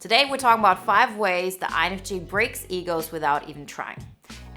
Today we're talking about 5 ways the INFJ breaks egos without even trying.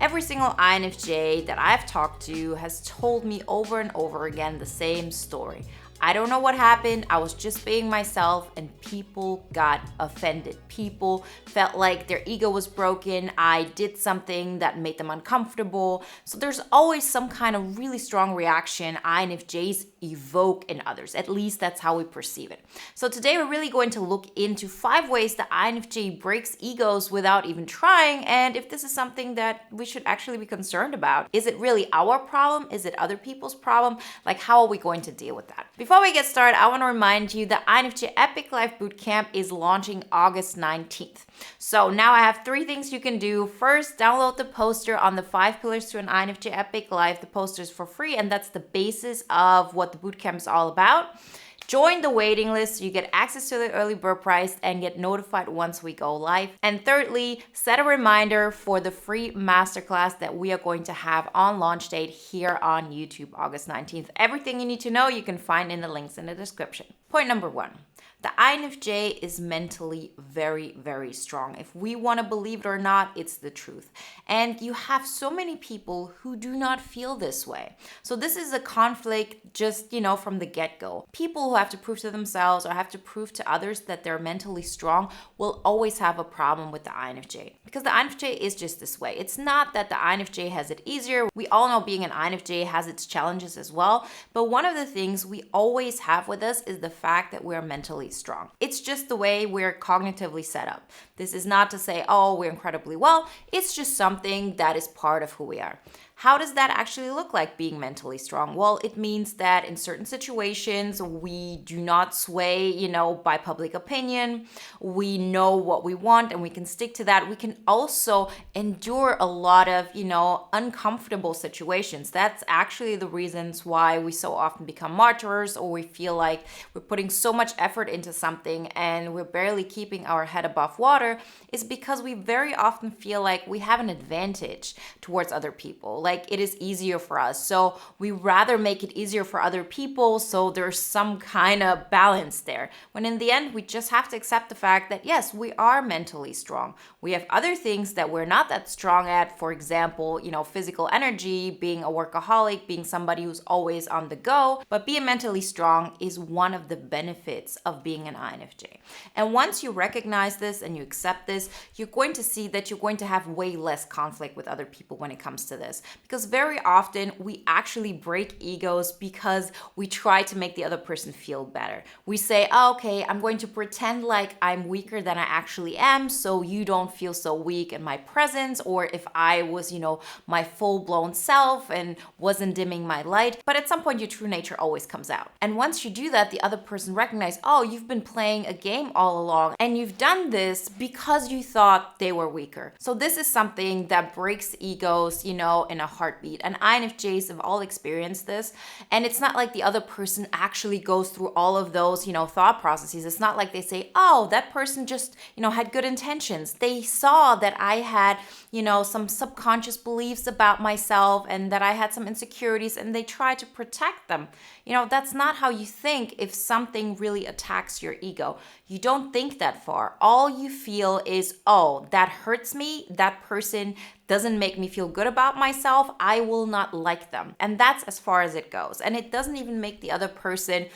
Every single INFJ that I've talked to has told me over and over again the same story. I don't know what happened. I was just being myself and people got offended. People felt like their ego was broken. I did something that made them uncomfortable. So there's always some kind of really strong reaction INFJs evoke in others. At least that's how we perceive it. So today we're really going to look into 5 ways the INFJ breaks egos without even trying, and if this is something that we should actually be concerned about. Is it really our problem? Is it other people's problem? Like, how are we going to deal with that? Before we get started, I want to remind you that INFJ Epic Life Bootcamp is launching August 19th. So now I have 3 things you can do. First, download the poster on the 5 pillars to an INFJ Epic Life. The poster is for free, and that's the basis of what the bootcamp is all about. Join the waiting list so you get access to the early bird price and get notified once we go live. And thirdly, set a reminder for the free masterclass that we are going to have on launch date here on YouTube, August 19th. Everything you need to know you can find in the links in the description. Point number 1. The INFJ is mentally very, very strong. If we want to believe it or not, it's the truth. And you have so many people who do not feel this way. So this is a conflict just, from the get-go. People who have to prove to themselves or have to prove to others that they're mentally strong will always have a problem with the INFJ. Because the INFJ is just this way. It's not that the INFJ has it easier. We all know being an INFJ has its challenges as well. But one of the things we always have with us is the fact that we're mentally strong. It's just the way we're cognitively set up. This is not to say, we're incredibly well. It's just something that is part of who we are. How does that actually look like, being mentally strong? Well, it means that in certain situations, we do not sway, by public opinion. We know what we want and we can stick to that. We can also endure a lot of, uncomfortable situations. That's actually the reasons why we so often become martyrs, or we feel like we're putting so much effort into something and we're barely keeping our head above water, is because we very often feel like we have an advantage towards other people. Like, it is easier for us. So we rather make it easier for other people, so there's some kind of balance there. When in the end, we just have to accept the fact that yes, we are mentally strong. We have other things that we're not that strong at. For example, physical energy, being a workaholic, being somebody who's always on the go. But being mentally strong is one of the benefits of being an INFJ. And once you recognize this and you accept this, you're going to see that you're going to have way less conflict with other people when it comes to this. Because very often we actually break egos because we try to make the other person feel better. We say, okay, I'm going to pretend like I'm weaker than I actually am, so you don't feel so weak in my presence, or if I was, my full-blown self and wasn't dimming my light. But at some point, your true nature always comes out. And once you do that, the other person recognizes, you've been playing a game all along, and you've done this because you thought they were weaker. So this is something that breaks egos, in a heartbeat. And INFJs have all experienced this. And it's not like the other person actually goes through all of those, thought processes. It's not like they say, that person just, had good intentions. They saw that I had, some subconscious beliefs about myself and that I had some insecurities, and they tried to protect them. That's not how you think if something really attacks your ego. You don't think that far. All you feel is, that hurts me. That person doesn't make me feel good about myself. I will not like them. And that's as far as it goes. And it doesn't even make the other person,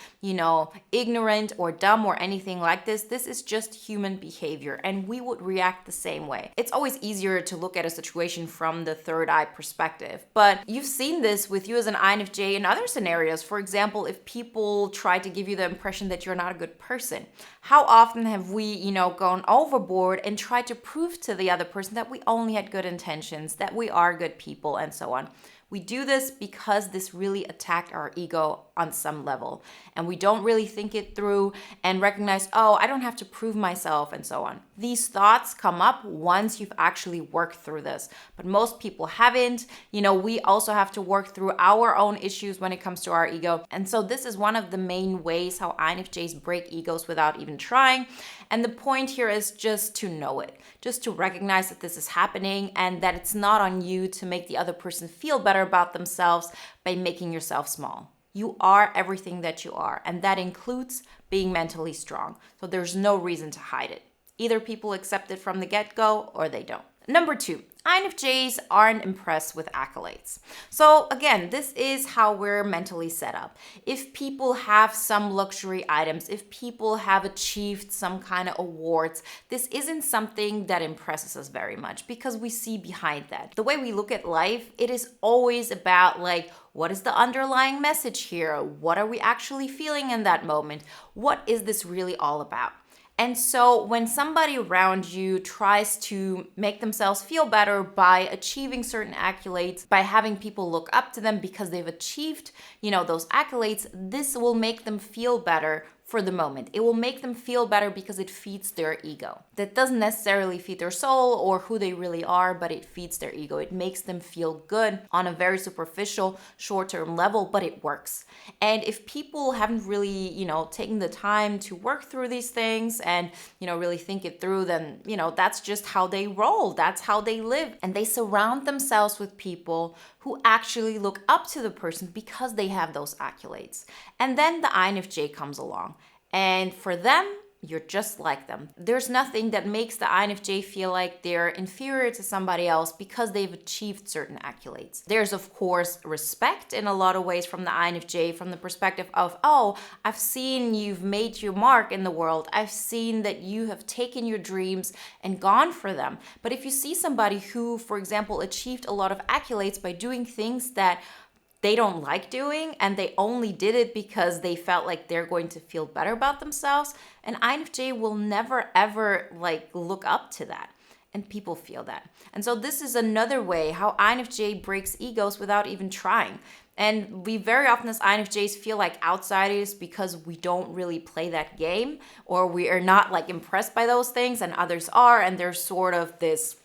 ignorant or dumb or anything like this. This is just human behavior, and we would react the same way. It's always easier to look at a situation from the third eye perspective. But you've seen this with you as an INFJ in other scenarios. For example, if people try to give you the impression that you're not a good person, how often have we, gone overboard and tried to prove to the other person that we only had good intentions, that we are good people, and so on. We do this because this really attacked our ego on some level, and we don't really think it through and recognize, I don't have to prove myself, and so on. These thoughts come up once you've actually worked through this, but most people haven't. We also have to work through our own issues when it comes to our ego, and so this is one of the main ways how INFJs break egos without even trying. And the point here is just to know it, just to recognize that this is happening and that it's not on you to make the other person feel better about themselves by making yourself small. You are everything that you are, and that includes being mentally strong. So there's no reason to hide it. Either people accept it from the get-go or they don't. Number 2, INFJs aren't impressed with accolades. So again, this is how we're mentally set up. If people have some luxury items, if people have achieved some kind of awards, this isn't something that impresses us very much because we see behind that. The way we look at life, it is always about like, what is the underlying message here? What are we actually feeling in that moment? What is this really all about? And so when somebody around you tries to make themselves feel better by achieving certain accolades, by having people look up to them because they've achieved, those accolades, this will make them feel better for the moment. It will make them feel better because it feeds their ego. That doesn't necessarily feed their soul or who they really are, but it feeds their ego. It makes them feel good on a very superficial, short-term level, but it works. And if people haven't really, taken the time to work through these things and, really think it through, then, that's just how they roll. That's how they live. And they surround themselves with people who actually look up to the person because they have those accolades. And then the INFJ comes along. And for them, you're just like them. There's nothing that makes the INFJ feel like they're inferior to somebody else because they've achieved certain accolades. There's, of course, respect in a lot of ways from the INFJ, from the perspective of, oh, I've seen you've made your mark in the world. I've seen that you have taken your dreams and gone for them. But if you see somebody who, for example, achieved a lot of accolades by doing things that they don't like doing and they only did it because they felt like they're going to feel better about themselves, an INFJ will never ever look up to that. And people feel that. And so this is another way how INFJ breaks egos without even trying. And we very often as INFJs feel like outsiders because we don't really play that game, or we are not impressed by those things and others are, and there's sort of this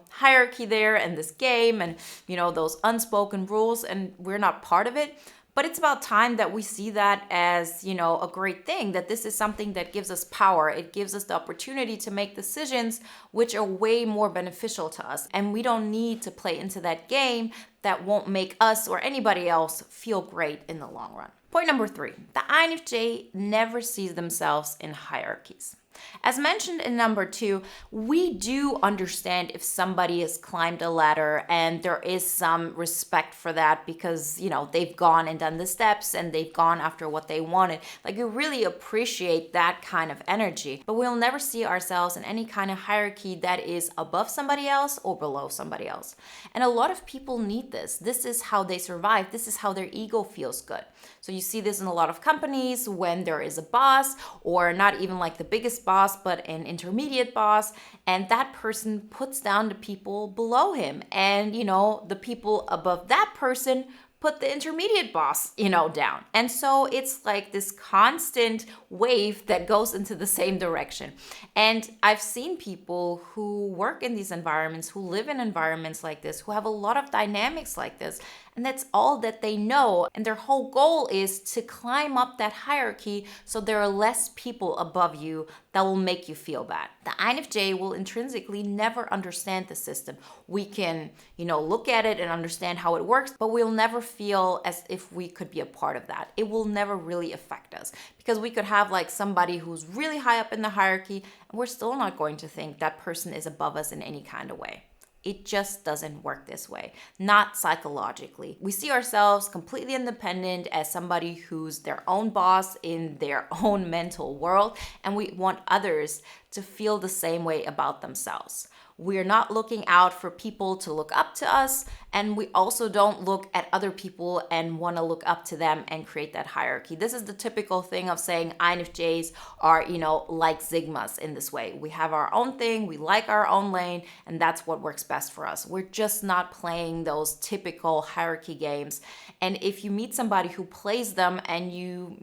hierarchy there and this game and, those unspoken rules, and we're not part of it. But it's about time that we see that as, a great thing, that this is something that gives us power. It gives us the opportunity to make decisions which are way more beneficial to us. And we don't need to play into that game that won't make us or anybody else feel great in the long run. Point number 3, the INFJ never sees themselves in hierarchies. As mentioned in number 2, we do understand if somebody has climbed a ladder and there is some respect for that because, they've gone and done the steps and they've gone after what they wanted. We really appreciate that kind of energy, but we'll never see ourselves in any kind of hierarchy that is above somebody else or below somebody else. And a lot of people need this. This is how they survive. This is how their ego feels good. So you see this in a lot of companies when there is a boss, or not even the biggest boss, but an intermediate boss, and that person puts down the people below him, and the people above that person put the intermediate boss, down. And so it's this constant wave that goes into the same direction. And I've seen people who work in these environments, who live in environments like this, who have a lot of dynamics like this, and that's all that they know. And their whole goal is to climb up that hierarchy so there are less people above you that will make you feel bad. The INFJ will intrinsically never understand the system. We can, look at it and understand how it works, but we'll never feel as if we could be a part of that. It will never really affect us because we could have somebody who's really high up in the hierarchy and we're still not going to think that person is above us in any kind of way. It just doesn't work this way, not psychologically. We see ourselves completely independent as somebody who's their own boss in their own mental world, and we want others to feel the same way about themselves. We're not looking out for people to look up to us, and we also don't look at other people and want to look up to them and create that hierarchy. This is the typical thing of saying INFJs are, like Sigmas in this way. We have our own thing, we like our own lane, and that's what works best for us. We're just not playing those typical hierarchy games. And if you meet somebody who plays them and you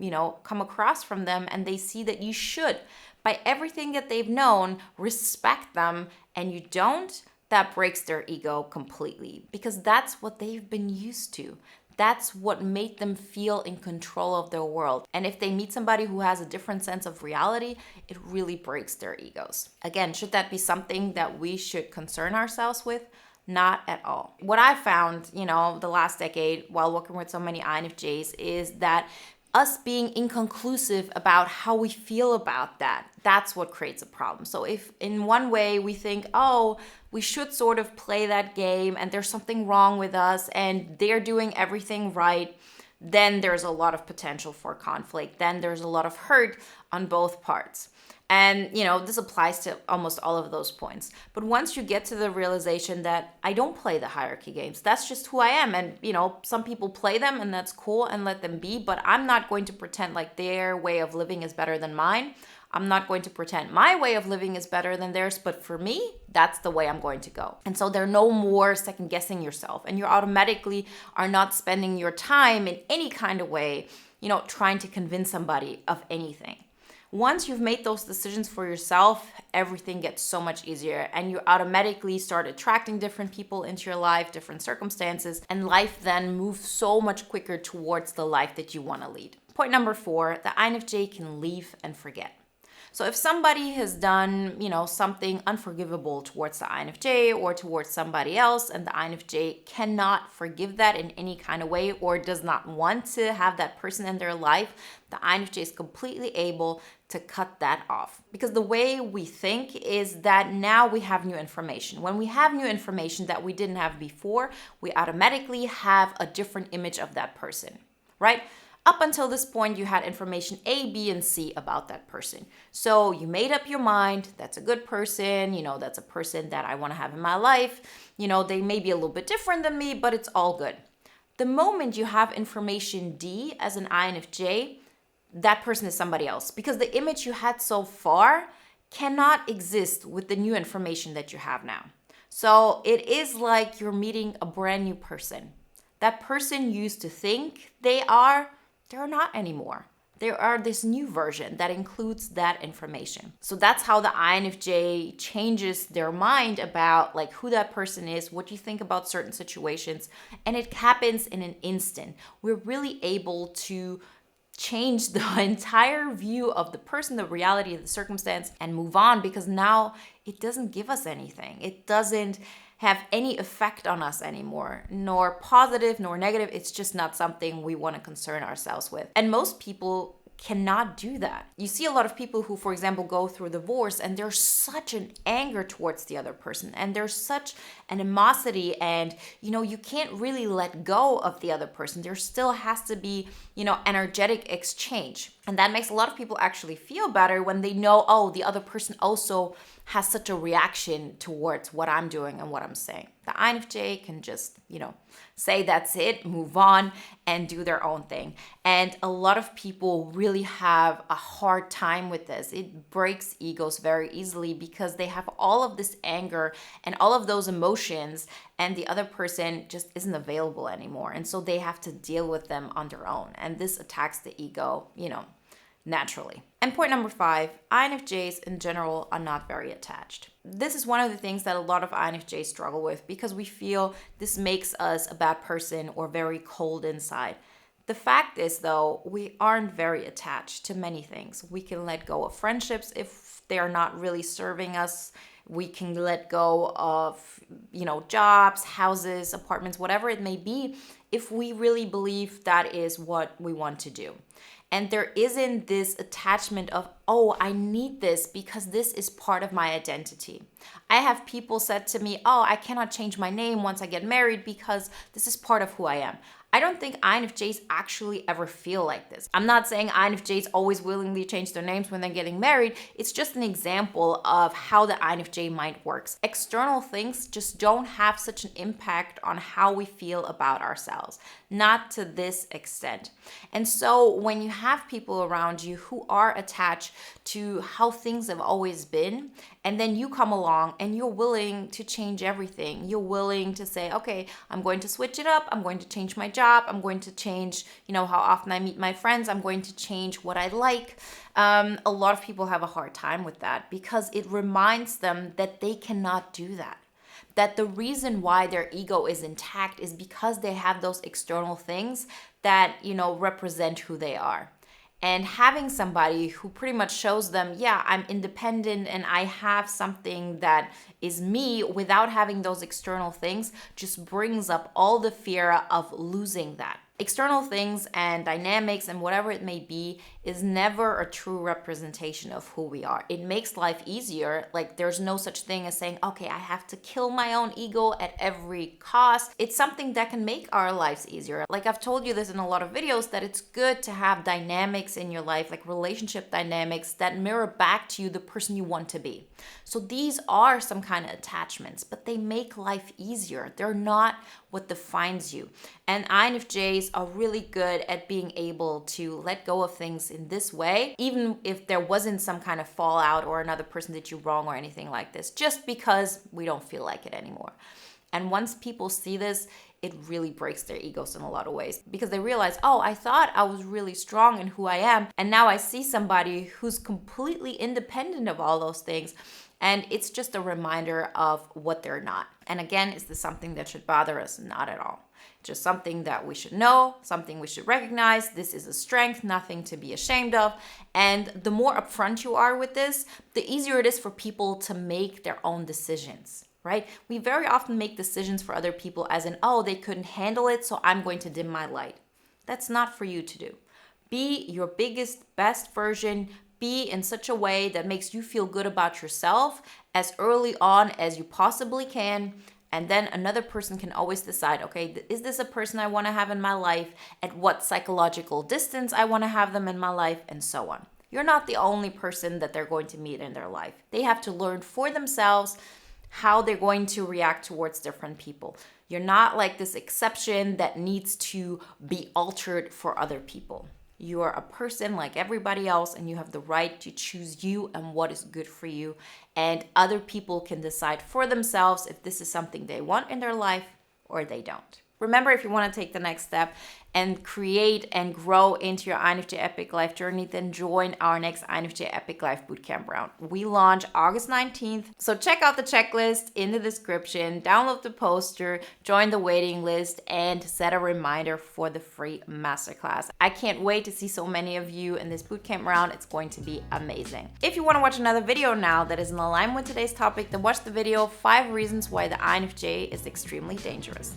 come across from them and they see that you should, by everything that they've known, respect them, and you don't, that breaks their ego completely because that's what they've been used to. That's what made them feel in control of their world. And if they meet somebody who has a different sense of reality, it really breaks their egos. Again, should that be something that we should concern ourselves with? Not at all. What I found, the last decade while working with so many INFJs is that us being inconclusive about how we feel about that, that's what creates a problem. So if in one way we think, oh, we should sort of play that game and there's something wrong with us and they're doing everything right, then there's a lot of potential for conflict. Then there's a lot of hurt on both parts. And, this applies to almost all of those points. But once you get to the realization that I don't play the hierarchy games, that's just who I am. And, some people play them and that's cool and let them be. But I'm not going to pretend like their way of living is better than mine. I'm not going to pretend my way of living is better than theirs. But for me, that's the way I'm going to go. And so there are no more second guessing yourself. And you automatically are not spending your time in any kind of way, trying to convince somebody of anything. Once you've made those decisions for yourself, everything gets so much easier and you automatically start attracting different people into your life, different circumstances, and life then moves so much quicker towards the life that you want to lead. Point number 4, the INFJ can leave and forget. So if somebody has done, something unforgivable towards the INFJ or towards somebody else, and the INFJ cannot forgive that in any kind of way or does not want to have that person in their life, the INFJ is completely able to cut that off. Because the way we think is that now we have new information. When we have new information that we didn't have before, we automatically have a different image of that person, right? Up until this point, you had information A, B, and C about that person. So you made up your mind, that's a good person, that's a person that I want to have in my life. They may be a little bit different than me, but it's all good. The moment you have information D as an INFJ, that person is somebody else because the image you had so far cannot exist with the new information that you have now. So it is like you're meeting a brand new person. That person you used to think they're not anymore. They are this new version that includes that information. So that's how the INFJ changes their mind about like who that person is, what you think about certain situations, and it happens in an instant. We're really able to change the entire view of the person, the reality of the circumstance, and move on because now it doesn't give us anything. It doesn't have any effect on us anymore, nor positive nor negative. It's just not something we want to concern ourselves with. And most people cannot do that. You see a lot of people who, for example, go through divorce and there's such an anger towards the other person and there's such animosity and, you can't really let go of the other person. There still has to be, energetic exchange. And that makes a lot of people actually feel better when they know, oh, the other person also has such a reaction towards what I'm doing and what I'm saying. The INFJ can just, say that's it, move on, and do their own thing. And a lot of people really have a hard time with this. It breaks egos very easily because they have all of this anger and all of those emotions, and the other person just isn't available anymore. And so they have to deal with them on their own. And this attacks the ego, naturally. And point number 5, INFJs in general are not very attached. This is one of the things that a lot of INFJs struggle with because we feel this makes us a bad person or very cold inside. The fact is, though, we aren't very attached to many things. We can let go of friendships if they are not really serving us. We can let go of, jobs, houses, apartments, whatever it may be, if we really believe that is what we want to do. And there isn't this attachment of, oh, I need this because this is part of my identity. I have people said to me, oh, I cannot change my name once I get married because this is part of who I am. I don't think INFJs actually ever feel like this. I'm not saying INFJs always willingly change their names when they're getting married. It's just an example of how the INFJ mind works. External things just don't have such an impact on how we feel about ourselves. Not to this extent. And so when you have people around you who are attached to how things have always been, and then you come along and you're willing to change everything. You're willing to say, okay, I'm going to switch it up. I'm going to change my job. I'm going to change, how often I meet my friends. I'm going to change what I like. A lot of people have a hard time with that because it reminds them that they cannot do that. That the reason why their ego is intact is because they have those external things that, represent who they are. And having somebody who pretty much shows them, yeah, I'm independent and I have something that is me without having those external things just brings up all the fear of losing that. External things and dynamics and whatever it may be is never a true representation of who we are. It makes life easier. Like there's no such thing as saying, okay, I have to kill my own ego at every cost. It's something that can make our lives easier. Like I've told you this in a lot of videos, that it's good to have dynamics in your life, like relationship dynamics that mirror back to you the person you want to be. So these are some kind of attachments, but they make life easier. They're not what defines you. And INFJs are really good at being able to let go of things in this way, even if there wasn't some kind of fallout or another person did you wrong or anything like this, just because we don't feel like it anymore. And once people see this, it really breaks their egos in a lot of ways, because they realize, oh, I thought I was really strong in who I am, and now I see somebody who's completely independent of all those things. And it's just a reminder of what they're not. And again, is this something that should bother us? Not at all. Just something that we should know, something we should recognize. This is a strength, nothing to be ashamed of. And the more upfront you are with this, the easier it is for people to make their own decisions, right? We very often make decisions for other people as in, oh, they couldn't handle it, so I'm going to dim my light. That's not for you to do. Be your biggest, best version. Be in such a way that makes you feel good about yourself as early on as you possibly can. And then another person can always decide, okay, is this a person I want to have in my life? At what psychological distance I want to have them in my life, and so on. You're not the only person that they're going to meet in their life. They have to learn for themselves how they're going to react towards different people. You're not like this exception that needs to be altered for other people. You are a person like everybody else, and you have the right to choose you and what is good for you. And other people can decide for themselves if this is something they want in their life or they don't. Remember, if you want to take the next step and create and grow into your INFJ Epic Life journey, then join our next INFJ Epic Life Bootcamp round. We launch August 19th. So check out the checklist in the description, download the poster, join the waiting list, and set a reminder for the free masterclass. I can't wait to see so many of you in this bootcamp round. It's going to be amazing. If you want to watch another video now that is in alignment with today's topic, then watch the video 5 reasons why the INFJ is extremely dangerous.